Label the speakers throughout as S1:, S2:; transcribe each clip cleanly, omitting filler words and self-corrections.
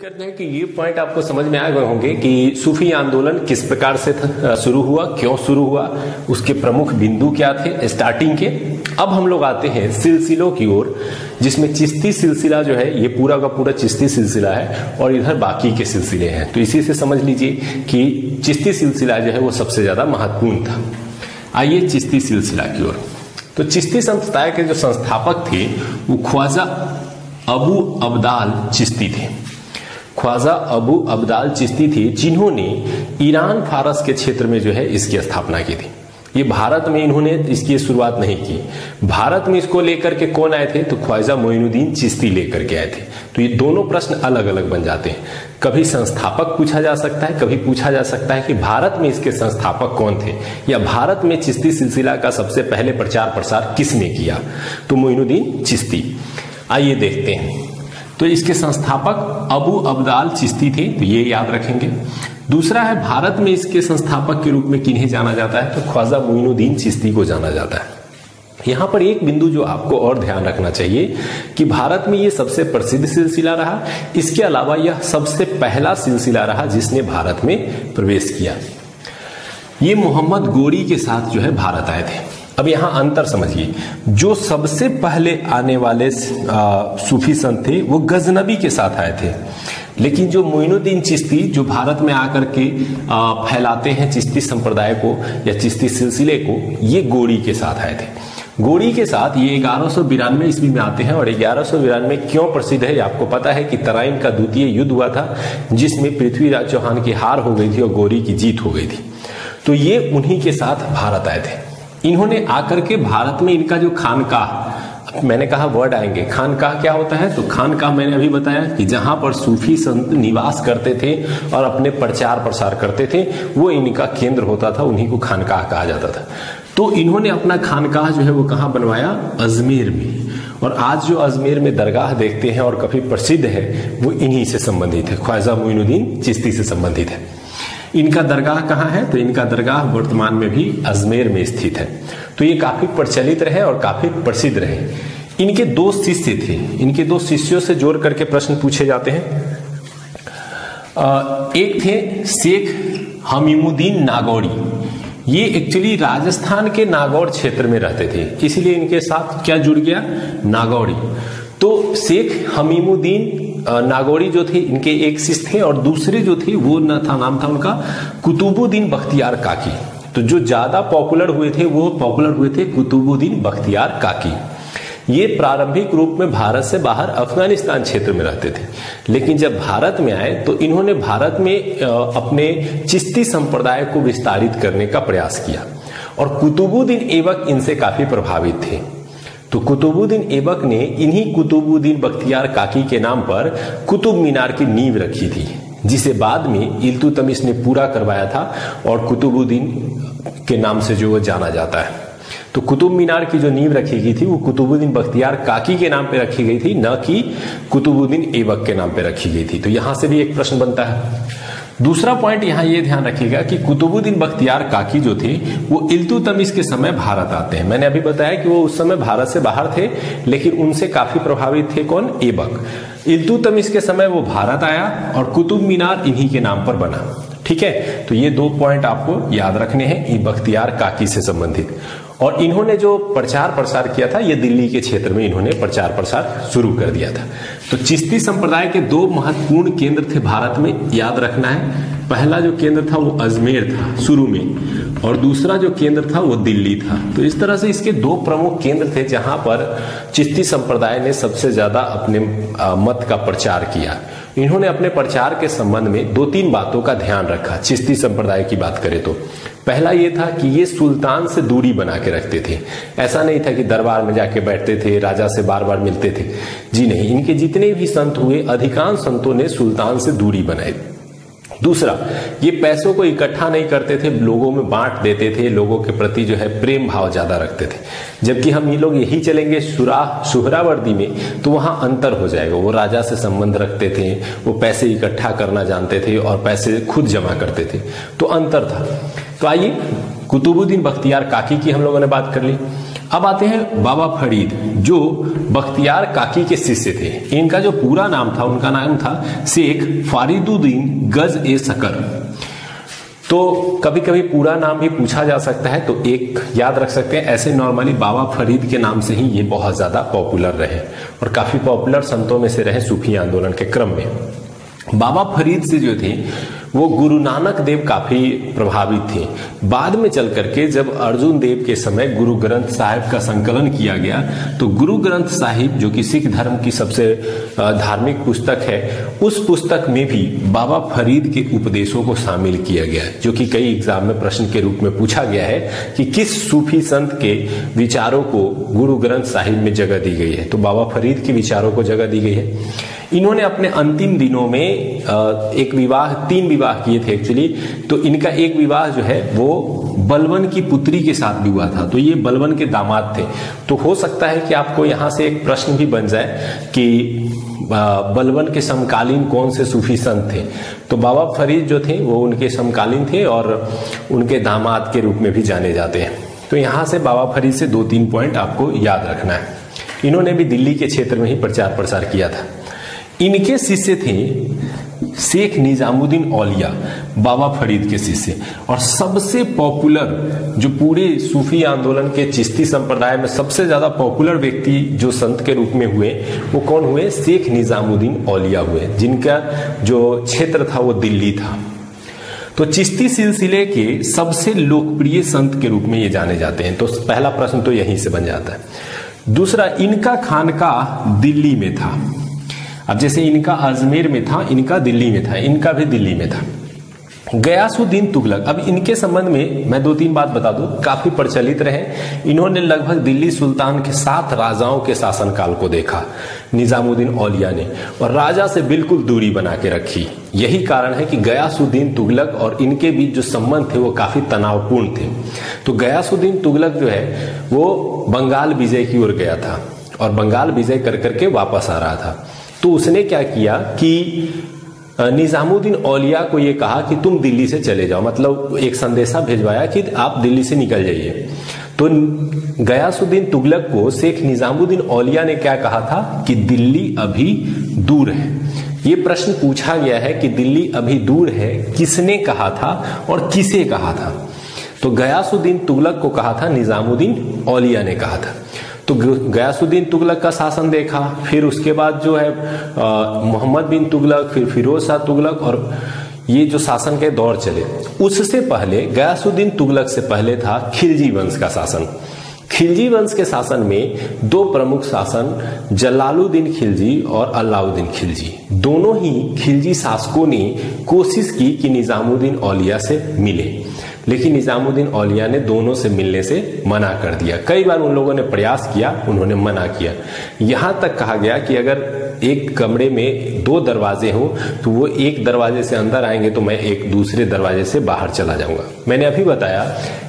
S1: करते हैं कि ये पॉइंट आपको समझ में आ गए होंगे कि सूफी आंदोलन किस प्रकार से शुरू हुआ, क्यों शुरू हुआ, उसके प्रमुख बिंदु क्या थे स्टार्टिंग के। अब हम लोग आते हैं सिलसिलों की ओर, जिसमें चिश्ती सिलसिला जो है ये पूरा का पूरा चिश्ती सिलसिला है और इधर बाकी के सिलसिले हैं। तो इसी से समझ लीजिए कि चिश्ती सिलसिला जो है वो सबसे ज्यादा महत्वपूर्ण था। आइए चिश्ती सिलसिला की ओर। तो चिश्ती संप्रदाय के जो संस्थापक थे वो ख्वाजा अबू अब्दाल चिश्ती थे। ख्वाजा अबू अब्दाल चिश्ती थे जिन्होंने ईरान फारस के क्षेत्र में जो है इसकी स्थापना की थी। ये भारत में इन्होंने इसकी शुरुआत नहीं की। भारत में इसको लेकर के कौन आए थे? तो ख्वाजा मोइनुद्दीन चिश्ती लेकर के आए थे। तो ये दोनों प्रश्न अलग अलग बन जाते हैं। कभी संस्थापक पूछा जा सकता है, कभी पूछा जा सकता है कि भारत में इसके संस्थापक कौन थे, या भारत में चिश्ती सिलसिला का सबसे पहले प्रचार प्रसार किसने किया? तो मोइनुद्दीन चिश्ती। आइए देखते हैं। तो इसके संस्थापक अबू अब्दाल चिश्ती थे, तो ये याद रखेंगे। दूसरा है भारत में इसके संस्थापक के रूप में किन्हें जाना जाता है? तो ख्वाजा मोइनुद्दीन चिश्ती को जाना जाता है। यहां पर एक बिंदु जो आपको और ध्यान रखना चाहिए कि भारत में यह सबसे प्रसिद्ध सिलसिला रहा, इसके अलावा यह सबसे पहला सिलसिला रहा जिसने भारत में प्रवेश किया। ये मोहम्मद गोरी के साथ जो है भारत आए थे। अब यहां अंतर समझिए, जो सबसे पहले आने वाले सूफी संत थे वो गजनबी के साथ आए थे, लेकिन जो मोइनुद्दीन चिश्ती जो भारत में आकर के फैलाते हैं चिश्ती संप्रदाय को या चिश्ती सिलसिले को, ये गोरी के साथ आए थे। गोरी के साथ ये 1192 ईस्वी में आते हैं। और 1192 क्यों प्रसिद्ध है? आपको पता है कि तराइन का द्वितीय युद्ध हुआ था जिसमें पृथ्वीराज चौहान की हार हो गई थी और गोरी की जीत हो गई थी। तो ये उन्हीं के साथ भारत आए थे। इन्होंने आकर के भारत में इनका जो खानकाह, मैंने कहा वर्ड आएंगे, खानकाह क्या होता है? तो खानकाह मैंने अभी बताया कि जहां पर सूफी संत निवास करते थे और अपने प्रचार प्रसार करते थे, वो इनका केंद्र होता था, उन्हीं को खानकाह कहा जाता था। तो इन्होंने अपना खानकाह जो है वो कहां बनवाया? अजमेर में। और आज जो अजमेर में दरगाह देखते हैं और काफी प्रसिद्ध है वो इन्हीं से संबंधित है, ख्वाजा मोइनुद्दीन चिश्ती से संबंधित है। इनका दरगाह कहाँ है? तो इनका दरगाह वर्तमान में भी अजमेर में स्थित है। तो ये काफी प्रचलित रहे और काफी प्रसिद्ध रहे। इनके दो शिष्य थे, इनके दो शिष्यों से जोड़ करके प्रश्न पूछे जाते हैं। एक थे शेख हमीमुद्दीन नागौरी। ये एक्चुअली राजस्थान के नागौर क्षेत्र में रहते थे, इसीलिए इनके साथ क्या जुड़ गया? नागौरी। तो शेख हमीमुद्दीन नागौरी जो थे इनके एक शिष्य थे, और दूसरे जो थे वो नाम था उनका कुतुबुद्दीन बख्तियार काकी। तो जो ज्यादा पॉपुलर हुए थे वो पॉपुलर हुए थे कुतुबुद्दीन बख्तियार काकी। ये प्रारंभिक रूप में भारत से बाहर अफगानिस्तान क्षेत्र में रहते थे, लेकिन जब भारत में आए तो इन्होंने भारत में अपने चिश्ती संप्रदाय को विस्तारित करने का प्रयास किया, और कुतुबुद्दीन ऐबक इनसे काफी प्रभावित थे। तो कुतुबुद्दीन ऐबक ने इन्हीं कुतुबुद्दीन बख्तियार काकी के नाम पर कुतुब मीनार की नींव रखी थी, जिसे बाद में इल्तुतमिश ने पूरा करवाया था और कुतुबुद्दीन के नाम से जो वो जाना जाता है। तो कुतुब मीनार की जो नींव रखी गई थी वो कुतुबुद्दीन बख्तियार काकी के नाम पे रखी गई थी, न कि कुतुबुद्दीन ऐबक के नाम पे रखी गई थी। तो यहां से भी एक प्रश्न बनता है। दूसरा पॉइंट यहां ये ध्यान रखिएगा कि कुतुबुद्दीन बख्तियार काकी जो थे वो इल्तुतमिश के समय भारत आते हैं। मैंने अभी बताया कि वो उस समय भारत से बाहर थे, लेकिन उनसे काफी प्रभावित थे कौन? ऐबक। इल्तुतमिश के समय वो भारत आया और कुतुब मीनार इन्हीं के नाम पर बना। ठीक है, तो ये दो पॉइंट आपको याद रखने हैं बख्तियार काकी से संबंधित। और इन्होंने जो प्रचार प्रसार किया था ये दिल्ली के क्षेत्र में इन्होंने प्रचार प्रसार शुरू कर दिया था। तो चिश्ती संप्रदाय के दो महत्वपूर्ण केंद्र थे भारत में, याद रखना है। पहला जो केंद्र था वो अजमेर था शुरू में, और दूसरा जो केंद्र था वो दिल्ली था। तो इस तरह से इसके दो प्रमुख केंद्र थे जहां पर चिश्ती संप्रदाय ने सबसे ज्यादा अपने मत का प्रचार किया। इन्होंने अपने प्रचार के संबंध में दो तीन बातों का ध्यान रखा। चिश्ती संप्रदाय की बात करें तो पहला ये था कि ये सुल्तान से दूरी बना के रखते थे। ऐसा नहीं था कि दरबार में जाके बैठते थे, राजा से बार बार मिलते थे, जी नहीं। इनके जितने भी संत हुए अधिकांश संतों ने सुल्तान से दूरी बनाई। दूसरा, ये पैसों को इकट्ठा नहीं करते थे, लोगों में बांट देते थे, लोगों के प्रति जो है प्रेम भाव ज्यादा रखते थे। जबकि हम ये लोग यही चलेंगे सुहरावर्दी में तो वहां अंतर हो जाएगा। वो राजा से संबंध रखते थे, वो पैसे इकट्ठा करना जानते थे और पैसे खुद जमा करते थे, तो अंतर था। तो आइए कुतुबुद्दीन बख्तियार काकी की हम लोगों ने बात कर ली। अब आते हैं बाबा फरीद, जो बख्तियार काकी के शिष्य थे। इनका जो पूरा नाम था, उनका नाम था शेख फारिदुद्दीन गज ए सकर। तो कभी कभी पूरा नाम भी पूछा जा सकता है, तो एक याद रख सकते हैं। ऐसे नॉर्मली बाबा फरीद के नाम से ही ये बहुत ज्यादा पॉपुलर रहे और काफी पॉपुलर संतों में से रहे सूफी आंदोलन के क्रम में। बाबा फरीद से जो थे वो गुरु नानक देव काफी प्रभावित थे। बाद में चल करके जब अर्जुन देव के समय गुरु ग्रंथ साहिब का संकलन किया गया, तो गुरु ग्रंथ साहिब जो कि सिख धर्म की सबसे धार्मिक पुस्तक है, उस पुस्तक में भी बाबा फरीद के उपदेशों को शामिल किया गया, जो कि कई एग्जाम में प्रश्न के रूप में पूछा गया है कि किस सूफी संत के विचारों को गुरु ग्रंथ साहिब में जगह दी गई है। तो बाबा फरीद के विचारों को जगह दी गई है। इन्होंने अपने अंतिम दिनों में एक विवाह, 3 विवाह किए थे एक्चुअली। तो इनका एक विवाह जो है वो बलवन की पुत्री के साथ भी हुआ था, तो ये बलवन के दामाद थे। तो हो सकता है कि आपको यहां से एक प्रश्न भी बन जाए कि बलवन के समकालीन कौन से सूफी संत थे। तो बाबा फरीद जो थे वो उनके समकालीन थे और उनके दामाद के रूप में भी जाने जाते हैं। तो यहां से बाबा फरीद से 2-3 पॉइंट आपको याद रखना है। इन्होंने भी दिल्ली के क्षेत्र में ही प्रचार प्रसार किया था। इनके शिष्य थे शेख निजामुद्दीन औलिया, बाबा फरीद के शिष्य। और सबसे पॉपुलर जो पूरे सूफी आंदोलन के चिश्ती संप्रदाय में सबसे ज्यादा पॉपुलर व्यक्ति जो संत के रूप में हुए, वो कौन हुए? शेख निजामुद्दीन औलिया हुए, जिनका जो क्षेत्र था वो दिल्ली था। तो चिश्ती सिलसिले के सबसे लोकप्रिय संत के रूप में ये जाने जाते हैं। तो पहला प्रश्न तो यहीं से बन जाता है। दूसरा, इनका खानका दिल्ली में था। अब जैसे इनका अजमेर में था, इनका दिल्ली में था, इनका भी दिल्ली में था। गयासुद्दीन तुगलक, अब इनके संबंध में मैं 2-3 बात बता दूं, काफी प्रचलित रहे। इन्होंने लगभग दिल्ली सुल्तान के 7 राजाओं के शासनकाल को देखा, निजामुद्दीन औलिया ने, और राजा से बिल्कुल दूरी बना के रखी। यही कारण है कि गयासुद्दीन तुगलक और इनके बीच जो संबंध थे वो काफी तनावपूर्ण थे। तो गयासुद्दीन तुगलक जो है वो बंगाल विजय की ओर गया था और बंगाल विजय कर करके वापस आ रहा था। तो उसने क्या किया कि निजामुद्दीन औलिया को ये कहा कि तुम दिल्ली से चले जाओ, मतलब एक संदेशा भिजवाया कि आप दिल्ली से निकल जाइए। तो गयासुद्दीन तुगलक को शेख निजामुद्दीन औलिया ने क्या कहा था कि दिल्ली अभी दूर है। ये प्रश्न पूछा गया है कि दिल्ली अभी दूर है किसने कहा था और किसे कहा था? तो गयासुद्दीन तुगलक को कहा था निजामुद्दीन औलिया ने कहा था। तो गयासुद्दीन तुगलक का शासन देखा, फिर उसके बाद जो है मोहम्मद बिन तुगलक, फिर फिरोज शाह तुगलक, और ये जो शासन के दौर चले। उससे पहले गयासुद्दीन तुगलक से पहले था खिलजी वंश का शासन। खिलजी वंश के शासन में 2 प्रमुख शासन, जलालुद्दीन खिलजी और अलाउद्दीन खिलजी, दोनों ही खिलजी शासकों ने कोशिश की कि निजामुद्दीन औलिया से मिले, लेकिन निजामुद्दीन औलिया ने दोनों से मिलने से मना कर दिया। कई बार उन लोगों ने प्रयास किया, उन्होंने मना किया। यहां तक कहा गया कि अगर एक कमरे में 2 दरवाजे हो तो वो एक दरवाजे से अंदर आएंगे तो मैं एक दूसरे दरवाजे से बाहर चला जाऊंगा। मैंने अभी बताया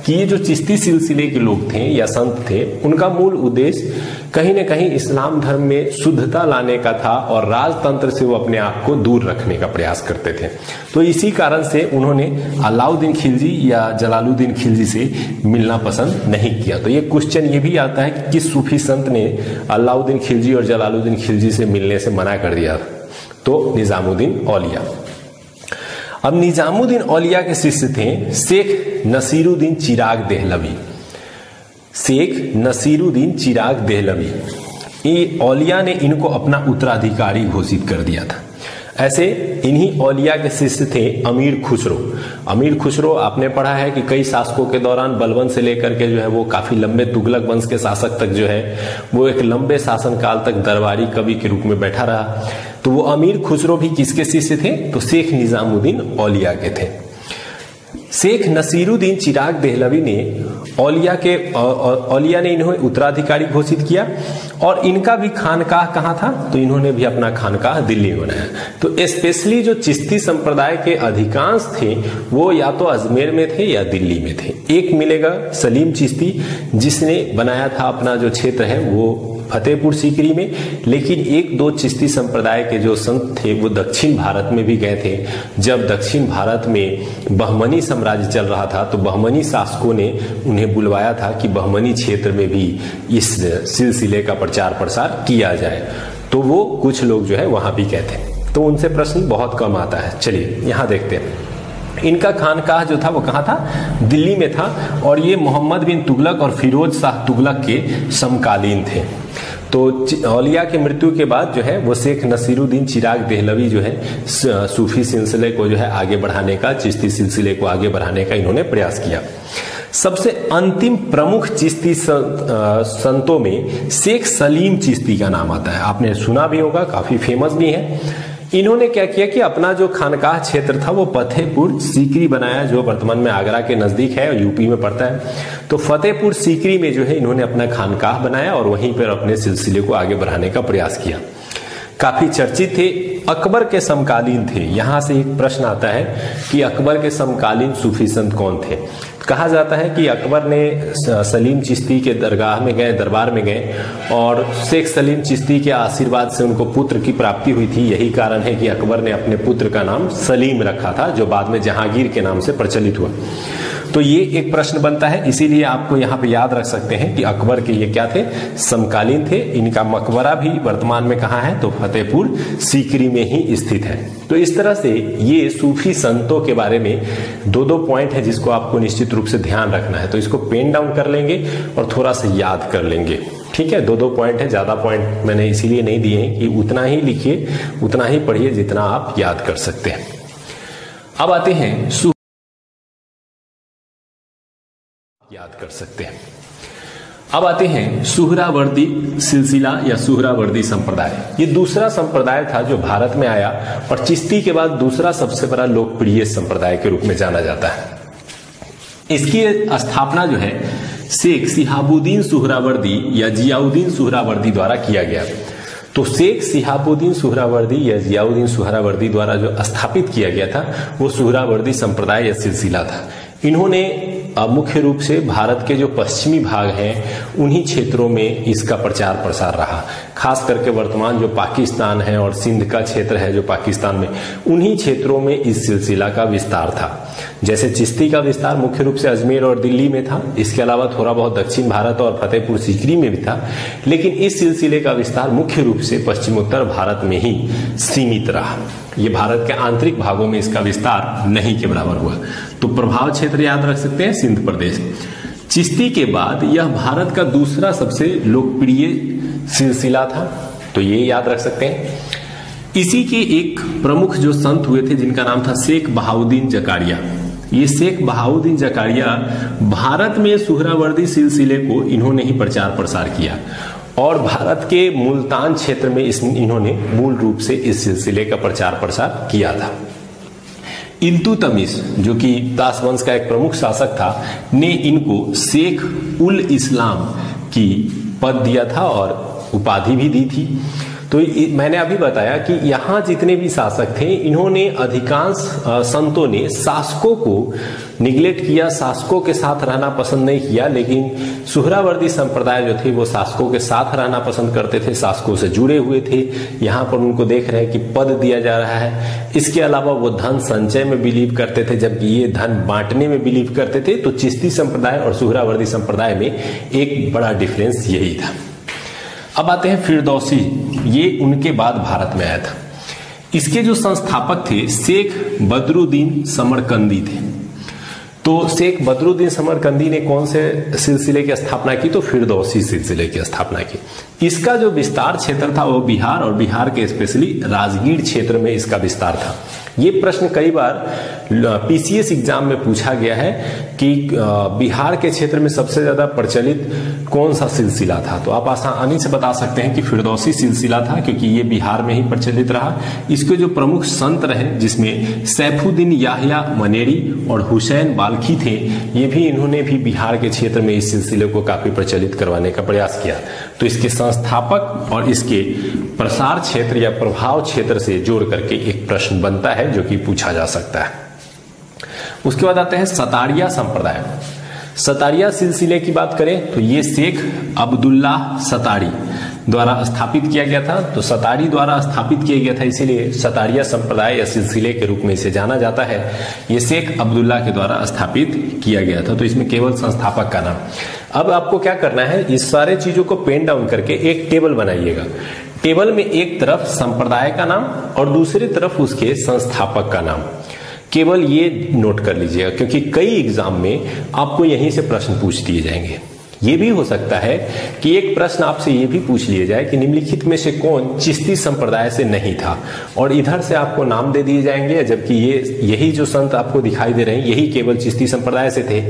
S1: कि ये जो चिश्ती सिलसिले के लोग थे या संत थे, उनका मूल उद्देश्य कहीं न कहीं इस्लाम धर्म में शुद्धता लाने का था और राजतंत्र से वो अपने आप को दूर रखने का प्रयास करते थे। तो इसी कारण से उन्होंने अलाउद्दीन खिलजी या जलालुद्दीन खिलजी से मिलना पसंद नहीं किया। तो ये क्वेश्चन ये भी आता है कि किस सूफी संत ने अलाउद्दीन खिलजी और जलालुद्दीन खिलजी से मिलने से मना कर दिया? तो निजामुद्दीन औलिया। अब निजामुद्दीन औलिया के शिष्य थे शेख नसीरुद्दीन चिराग देहलवी। शेख नसीरुद्दीन चिराग देहलवी, ये औलिया ने इनको अपना उत्तराधिकारी घोषित कर दिया था। ऐसे इन्हीं औलिया के शिष्य थे अमीर खुसरो। अमीर खुसरो आपने पढ़ा है कि कई शासकों के दौरान बलबन से लेकर के जो है वो काफी लंबे तुगलक वंश के शासक तक जो है वो एक लंबे शासनकाल तक दरबारी कवि के रूप में बैठा रहा। तो वो अमीर खुसरो भी किसके शिष्य थे? तो शेख निजामुद्दीन औलिया के थे। शेख नसीरुद्दीन चिराग देहलवी ने औलिया ने इन्हें उत्तराधिकारी घोषित किया और इनका भी खानकाह कहाँ था? तो इन्होंने भी अपना खानकाह दिल्ली में बनाया। तो स्पेशली जो चिश्ती संप्रदाय के अधिकांश थे वो या तो अजमेर में थे या दिल्ली में थे। एक मिलेगा सलीम चिश्ती, जिसने बनाया था अपना जो क्षेत्र है वो फतेहपुर सीकरी में, लेकिन एक दो चिश्ती संप्रदाय के जो संत थे वो दक्षिण भारत में भी गए थे। जब दक्षिण भारत में बहमनी साम्राज्य चल रहा था तो बहमनी शासकों ने उन्हें बुलवाया था कि बहमनी क्षेत्र में भी इस सिलसिले का प्रचार प्रसार किया जाए, तो वो कुछ लोग जो है वहां भी गए थे। तो उनसे प्रश्न बहुत कम आता है। चलिए यहां देखते हैं। इनका खानकाह जो था वो कहाँ था? दिल्ली में था, और ये मोहम्मद बिन तुगलक और फिरोज शाह तुगलक के समकालीन थे। तो औलिया की मृत्यु के बाद जो है वो शेख नसीरुद्दीन चिराग देहलवी जो है सूफी सिलसिले को जो है आगे बढ़ाने का, चिश्ती सिलसिले को आगे बढ़ाने का इन्होंने प्रयास किया। सबसे अंतिम प्रमुख चिश्ती संतों में शेख सलीम चिश्ती का नाम आता है। आपने सुना भी होगा, काफी फेमस भी है। इन्होंने क्या किया कि अपना जो खानकाह क्षेत्र था वो फतेहपुर सीकरी बनाया, जो वर्तमान में आगरा के नजदीक है और यूपी में पड़ता है। तो फतेहपुर सीकरी में जो है इन्होंने अपना खानकाह बनाया और वहीं पर अपने सिलसिले को आगे बढ़ाने का प्रयास किया। काफी चर्चित थे, अकबर के समकालीन थे। यहां से एक प्रश्न आता है कि अकबर के समकालीन सूफी संत कौन थे? कहा जाता है कि अकबर ने सलीम चिश्ती के दरगाह में गए, दरबार में गए, और शेख सलीम चिश्ती के आशीर्वाद से उनको पुत्र की प्राप्ति हुई थी। यही कारण है कि अकबर ने अपने पुत्र का नाम सलीम रखा था, जो बाद में जहांगीर के नाम से प्रचलित हुआ। तो ये एक प्रश्न बनता है, इसीलिए आपको यहाँ पे याद रख सकते हैं कि अकबर के ये क्या थे? समकालीन थे। इनका मकबरा भी वर्तमान में कहाँ है? तो फतेहपुर सीकरी में ही स्थित है। तो इस तरह से ये सूफी संतों के बारे में दो पॉइंट है जिसको आपको निश्चित रूप से ध्यान रखना है। तो इसको पेन डाउन कर लेंगे और थोड़ा सा याद कर लेंगे। ठीक है, दो पॉइंट है, ज्यादा पॉइंट मैंने इसीलिए नहीं दिए हैं कि उतना ही लिखिए, उतना ही पढ़िए जितना आप याद कर सकते हैं। अब आते हैं याद कर सकते हैं। अब आते हैं सुहरावर्दी सिलसिला या सुहरावर्दी संप्रदाय। ये दूसरा संप्रदाय था जो भारत में आया और चिश्ती के बाद दूसरा सबसे बड़ा लोकप्रिय संप्रदाय के रूप में जाना जाता है। इसकी स्थापना जो है शेख सिहाबुद्दीन सुहरावर्दी या जियाउद्दीन सुहरावर्दी द्वारा किया गया। तो शेख सिहाबुद्दीन सुहरावर्दी या जियाउद्दीन सुहरावर्दी द्वारा जो स्थापित किया गया था वो सुहरावर्दी संप्रदाय या सिलसिला था। इन्होंने मुख्य रूप से भारत के जो पश्चिमी भाग हैं उन्हीं क्षेत्रों में इसका प्रचार प्रसार रहा। खास करके वर्तमान जो पाकिस्तान है और सिंध का क्षेत्र है जो पाकिस्तान में, उन्हीं क्षेत्रों में इस सिलसिला का विस्तार था। जैसे चिश्ती का विस्तार मुख्य रूप से अजमेर और दिल्ली में था, इसके अलावा थोड़ा बहुत दक्षिण भारत और फतेहपुर सीकरी में भी था, लेकिन इस सिलसिले का विस्तार मुख्य रूप से पश्चिमोत्तर भारत में ही सीमित रहा। ये भारत के आंतरिक भागों में इसका विस्तार नहीं के बराबर हुआ। तो प्रभाव क्षेत्र याद रख सकते हैं, सिंध प्रदेश। चिश्ती के बाद यह भारत का दूसरा सबसे लोकप्रिय सिलसिला था, तो ये याद रख सकते हैं। इसी के एक प्रमुख जो संत हुए थे जिनका नाम था शेख बहाउद्दीन जकारिया। ये शेख बहाउद्दीन जकारिया भारत में सुहरावर्दी सिलसिले को इन्होंने ही प्रचार प्रसार किया और भारत के मुल्तान क्षेत्र में इन्होंने मूल रूप से इस सिलसिले का प्रचार प्रसार किया था। इल्तुतमिश जो कि ताश वंश का एक प्रमुख शासक था ने इनको शेख उल इस्लाम की पद दिया था और उपाधि भी दी थी। तो मैंने अभी बताया कि यहाँ जितने भी शासक थे इन्होंने अधिकांश संतों ने शासकों को निगलेक्ट किया, शासकों के साथ रहना पसंद नहीं किया, लेकिन सुहरावर्दी संप्रदाय जो थे वो शासकों के साथ रहना पसंद करते थे, शासकों से जुड़े हुए थे। यहाँ पर उनको देख रहे हैं कि पद दिया जा रहा है। इसके अलावा वो धन संचय में बिलीव करते थे, जबकि ये धन बांटने में बिलीव करते थे। तो चिश्ती संप्रदाय और सुहरावर्दी संप्रदाय में एक बड़ा डिफरेंस यही था। अब आते हैं फिरदौसी, ये उनके बाद भारत में आया था। इसके जो संस्थापक थे शेख बदरुद्दीन समरकंदी थे। तो शेख बदरुद्दीन समरकंदी ने कौन से सिलसिले की स्थापना की? तो फिरदौसी सिलसिले की स्थापना की। इसका जो विस्तार क्षेत्र था वो बिहार और बिहार के स्पेशली राजगीर क्षेत्र में इसका विस्तार था। ये प्रश्न कई बार पीसीएस एग्जाम में पूछा गया है कि बिहार के क्षेत्र में सबसे ज्यादा प्रचलित कौन सा सिलसिला था। तो आप आसानी से बता सकते हैं कि फिरदौसी सिलसिला था, क्योंकि ये बिहार में ही प्रचलित रहा। इसके जो प्रमुख संत रहे जिसमें सैफुद्दीन याहिया मनेरी और हुसैन बाल्खी थे, ये भी इन्होंने भी बिहार के क्षेत्र में इस सिलसिले को काफी प्रचलित करवाने का प्रयास किया। तो इसके संस्थापक और इसके प्रसार क्षेत्र या प्रभाव क्षेत्र से जोड़ करके एक प्रश्न बनता है जो कि पूछा जा सकता है। उसके बाद आते हैं सतारिया संप्रदाय। सतारिया सिलसिले की बात करें तो ये शेख अब्दुल्लाह सतारी द्वारा स्थापित किया गया था। तो सतारी द्वारा स्थापित किया गया था, इसीलिए सतारिया संप्रदाय या सिलसिले के रूप में इसे जाना जाता है। ये शेख अब्दुल्ला के द्वारा स्थापित किया गया था। तो इसमें केवल संस्थापक का नाम। अब आपको क्या करना है, इस सारे चीजों को पेन डाउन करके एक टेबल बनाइएगा। टेबल में एक तरफ संप्रदाय का नाम और दूसरी तरफ उसके संस्थापक का नाम। केवल ये नोट कर लीजिएगा, क्योंकि कई एग्जाम में आपको यहीं से प्रश्न पूछ दिए जाएंगे। ये भी हो सकता है कि एक प्रश्न आपसे ये भी पूछ लिया जाए कि निम्नलिखित में से कौन चिश्ती संप्रदाय से नहीं था, और इधर से आपको नाम दे दिए जाएंगे, जबकि यही जो संत आपको दिखाई दे रहे हैं यही केवल चिश्ती संप्रदाय से थे।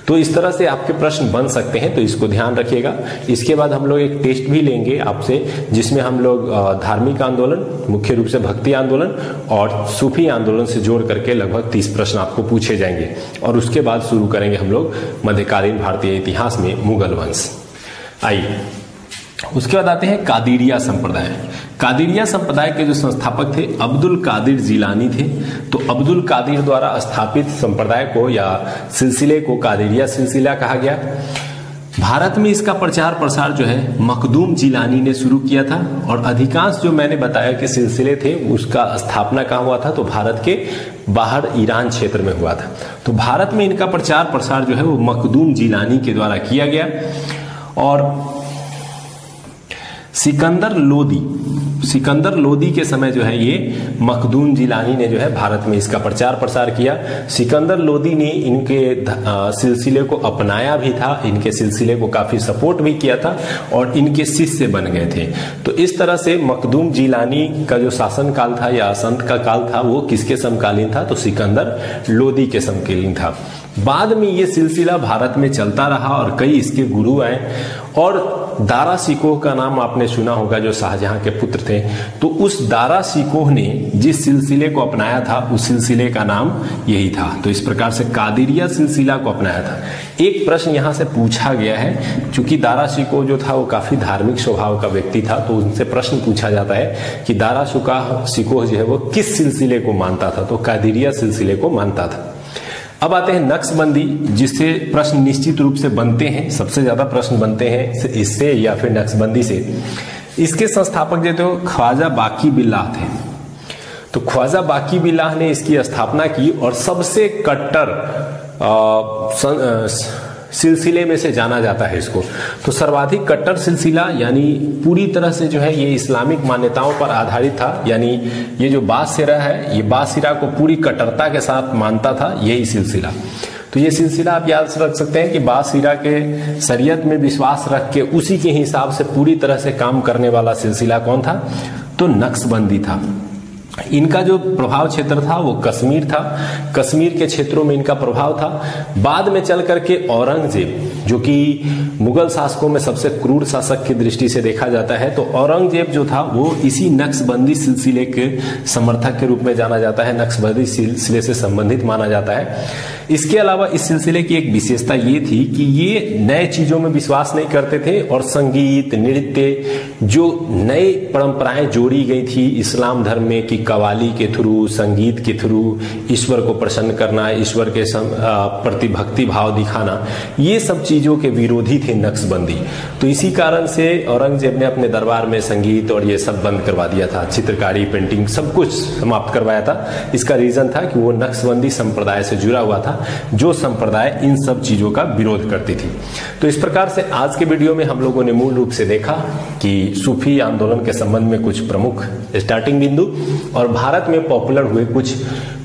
S1: तो इस तरह से आपके प्रश्न बन सकते हैं, तो इसको ध्यान रखिएगा। इसके बाद हम लोग एक टेस्ट भी लेंगे आपसे, जिसमें हम लोग धार्मिक आंदोलन, मुख्य रूप से भक्ति आंदोलन और सूफी आंदोलन से जोड़ करके लगभग 30 प्रश्न आपको पूछे जाएंगे। और उसके बाद शुरू करेंगे हम लोग मध्यकालीन भारतीय इतिहास में मुगल वंश। आइए उसके बाद आते हैं कादिरिया संप्रदाय। कादिरिया संप्रदाय के जो संस्थापक थे अब्दुल कादिर जिलानी थे। तो अब्दुल कादिर द्वारा स्थापित संप्रदाय को या सिलसिले को कादिरिया सिलसिला कहा गया। भारत में इसका प्रचार प्रसार जो है मखदूम जिलानी ने शुरू किया था, और अधिकांश जो मैंने बताया कि सिलसिले थे उसका स्थापना कहाँ हुआ था, तो भारत के बाहर ईरान क्षेत्र में हुआ था। तो भारत में इनका प्रचार प्रसार जो है वो मखदूम जिलानी के द्वारा किया गया। और सिकंदर लोदी के समय जो है ये मखदूम जिलानी ने जो है भारत में इसका प्रचार प्रसार किया। सिकंदर लोदी ने इनके सिलसिले को अपनाया भी था, इनके सिलसिले को काफी सपोर्ट भी किया था और इनके शिष्य बन गए थे। तो इस तरह से मखदूम जिलानी का जो शासन काल था या संत का काल था वो किसके समकालीन था, तो सिकंदर लोदी के समकालीन था। बाद में ये सिलसिला भारत में चलता रहा और कई इसके गुरु आए। और दारा शिकोह का नाम आपने सुना होगा, जो शाहजहां के पुत्र थे। तो उस दारा शिकोह ने जिस सिलसिले को अपनाया था उस सिलसिले का नाम यही था। तो इस प्रकार से कादिरिया सिलसिला को अपनाया था। एक प्रश्न यहां से पूछा गया है, चूंकि दारा शिकोह जो था वो काफी धार्मिक स्वभाव का व्यक्ति था, तो उनसे प्रश्न पूछा जाता है कि दारा शिकोह जो है वो किस सिलसिले को मानता था, तो कादिरिया सिलसिले को मानता था। अब आते हैं नक्शबंदी, जिससे प्रश्न निश्चित रूप से बनते हैं, सबसे ज्यादा प्रश्न बनते हैं इससे या फिर नक्शबंदी से। इसके संस्थापक जो थे ख्वाजा बाकी बिल्लाह थे। तो ख्वाजा बाकी बिल्लाह ने इसकी स्थापना की और सबसे कट्टर सिलसिले में से जाना जाता है इसको। तो सर्वाधिक कट्टर सिलसिला यानी पूरी तरह से जो है ये इस्लामिक मान्यताओं पर आधारित था, यानी ये जो बासिरा है ये बासिरा को पूरी कट्टरता के साथ मानता था, यही सिलसिला। तो ये सिलसिला आप याद रख सकते हैं कि बासिरा के शरीयत में विश्वास रख के उसी के हिसाब से पूरी तरह से काम करने वाला सिलसिला कौन था, तो नक्शबंदी था। इनका जो प्रभाव क्षेत्र था वो कश्मीर था, कश्मीर के क्षेत्रों में इनका प्रभाव था। बाद में चल करके औरंगजेब, जो कि मुगल शासकों में सबसे क्रूर शासक की दृष्टि से देखा जाता है, तो औरंगजेब जो था वो इसी नक्शबंदी सिलसिले के समर्थक के रूप में जाना जाता है, नक्शबंदी सिलसिले से संबंधित माना जाता है। इसके अलावा इस सिलसिले की एक विशेषता ये थी कि ये नए चीजों में विश्वास नहीं करते थे, और संगीत, नृत्य, जो नई परंपराएं जोड़ी गई थी इस्लाम धर्म में कि कवाली के थ्रू, संगीत के थ्रू ईश्वर को प्रसन्न करना, ईश्वर के प्रति भक्ति भाव दिखाना, ये सब चीजों के विरोधी थे नक्शबंदी। तो इसी कारण से औरंगजेब ने अपने दरबार में संगीत और ये सब बंद करवा दिया था, चित्रकारी, पेंटिंग सब कुछ समाप्त करवाया था। इसका रीजन था कि वो नक्शबंदी संप्रदाय से जुड़ा हुआ था, जो संप्रदाय इन सब चीजों का विरोध करती थी। तो इस प्रकार से आज के वीडियो में हम लोगों ने मूल रूप से देखा कि सूफी आंदोलन के संबंध में कुछ प्रमुख स्टार्टिंग बिंदु और भारत में पॉपुलर हुए कुछ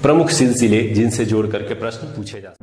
S1: प्रमुख सिलसिले जिनसे जोड़ करके प्रश्न पूछे जाते हैं।